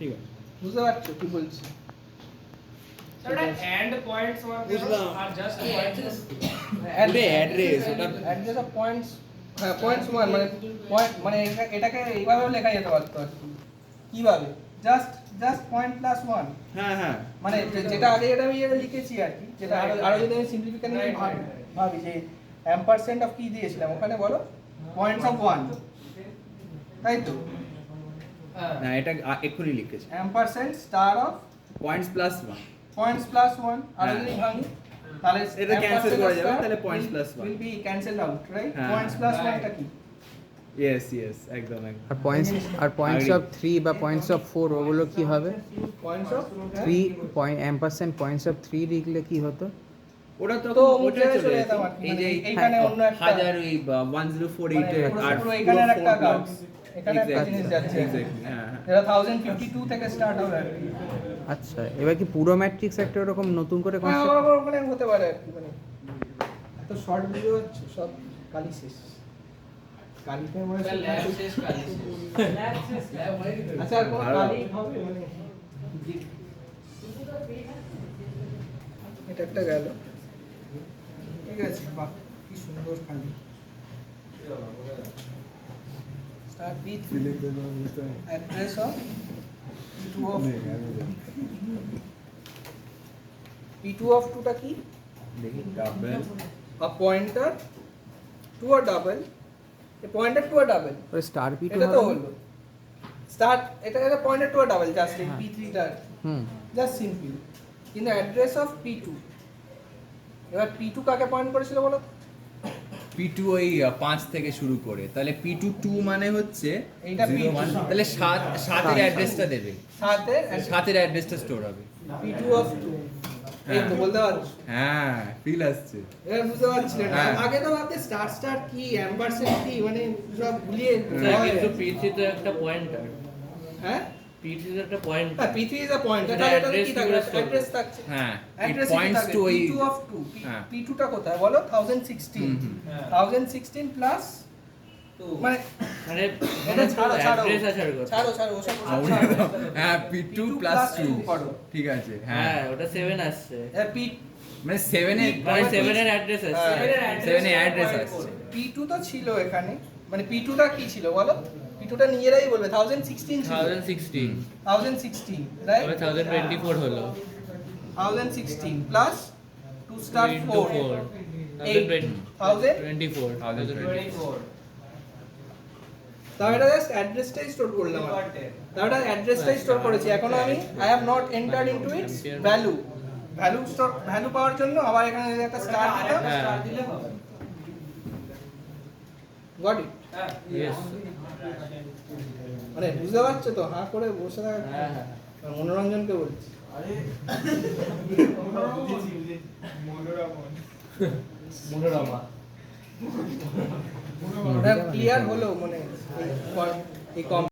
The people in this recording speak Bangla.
ঠিক আছে, বুঝতে পারছো কি বলছি? ওটা এন্ড পয়েন্টস বুঝলাম। আর জাস্ট পয়েন্টস অ্যাড্রেস ওটা অ্যাড্রেস অফ পয়েন্টস, হ্যাঁ পয়েন্টস ওয়ান মানে পয়েন্ট মানে এটাকে এইভাবেও লেখা যেতে পারতো আর কি। কিভাবে? জাস্ট পয়েন্ট প্লাস ওয়ান, হ্যাঁ হ্যাঁ মানে যেটা আগে এটা আমি এটা লিখেছি আর কি, যেটা আরো যদি আমি সিম্পলিফিকেশন ভাবি যে এম্পারসেন্ট অফ কি দিয়েছিলাম ওখানে বলো পয়েন্টস অফ ওয়ান, তাই তো? না এটা এক্ষুনি লিখেছি ampersand star of points plus 1 points plus one, আর যদি ভাঙি তাহলে এটা cancel করা যাবে, তাহলে points plus one will be cancelled out, right? হ্যাঁ, points plus right. 1 টা কি? ইয়েস একদম আর পয়েন্টস অফ 3 বা পয়েন্টস অফ 4 ওগুলো কি হবে? points of 3 point ampersand points of 3 লিখলে কি হতো? ওটা তো তো মুখে ওটা চলে চলে যেতাম যেত আর কি, এই যে মানে এইখানে অন্য একটা- 1000 ওই 1048 এর মানে আর পুরো এখানে আর একটা কাজ, এখানে একটা Exactly, জিনিস যাচ্ছে exactly, হ্যাঁ হ্যাঁ যেটা 1052 থেকে স্টার্ট হবে আর কি। আচ্ছা, এবার কি পুরো ম্যাট্রিক্স একটা এরকম নতুন করে হ্যাঁ, কনসেপ্ট? আবার ওখানে হতে পারে আর কি, মানে এত শর্ট ভিডিও হচ্ছে সব কালি শেষ, কালিতে মনে হয় ল্যাব শেষ কালি শেষ আচ্ছা আর কোনো ভালো। কালি হবে মানে এটা একটা গেল, ঠিক আছে, বাহ কি সুন্দর কালি। Start with address of P2 of P2 of 2 টা কি? দেখি double A pointer to a double, a pointer to a double, ওই স্টার পি2 এটা তো হলো স্টার্ট, এটা একটা pointer to a double, just এই P3 টা hmm, just simple in the address of P2। এবার P2 কাকে পয়েন্ট করেছিল বলো? P2 ওই 5 থেকে শুরু করে, তাহলে P2 2 মানে হচ্ছে এইটা 0 P2 1, তাহলে 7 এর অ্যাড্রেসটা দেবে, সাথে 7 এর অ্যাড্রেসটা স্টোর হবে। P2 of 2, এই তো বলতে পারছো? হ্যাঁ ফিল আসছে। এবার বুঝতে পারছি না, হ্যাঁ। আগে তো ভাবতে স্টার কি অ্যাম্পারসেন্ট কি, মানে সব ভুলিয়ে কিন্তু পিসি তো একটা পয়েন্টার, হ্যাঁ পিসি তো একটা পয়েন্টার। হ্যাঁ P3 is a point, এটা তাহলে এটা address কি কি থাকবে? করে store অ্যাড্রেস থাকছে, হ্যাঁ it অ্যাড্রেস points to ওই P2 of 2, হ্যাঁ। P2 টা কোথায় বলো? 1016, হুম, হুম। 1016 প্লাস মানে মানে এটা ছাড়ো অ্যাড্রেস আসার কথা। ছাড়ো ওসব হ্যাঁ P2 plus 2 করো। ঠিক আছে, হ্যাঁ হ্যাঁ ওটা 7 আসছে, মানে 7 এর মানে 7 এর অ্যাড্রেস আসছে। হ্যাঁ। 7 এর অ্যাড্রেস আসছে। P2 তো ছিল এখানে, মানে P2 টা কি ছিল বলো? P2 টা নিজেরাই বলবে 1016 ছিল, 1016 1016 রাইট, তবে 1024 হলো 1016 প্লাস 2 স্টার 4 1024 তাহলে এটা জাস্ট অ্যাড্রেসটাই স্টোর করলাম, তাহলে অ্যাড্রেসটাই স্টোর করেছি। এখন আমি I have not entered into its value পাওয়ার জন্য আবার এখানে যদি একটা স্টার দিলাম, গট ইট? ইয়েস। মানে বুঝতে পারছো তো? হাঁ করে বসে থাকা হ্যাঁ হ্যাঁ মনোরঞ্জনকে বলছি। মনোরমা। ক্লিয়ার হলো মানে এই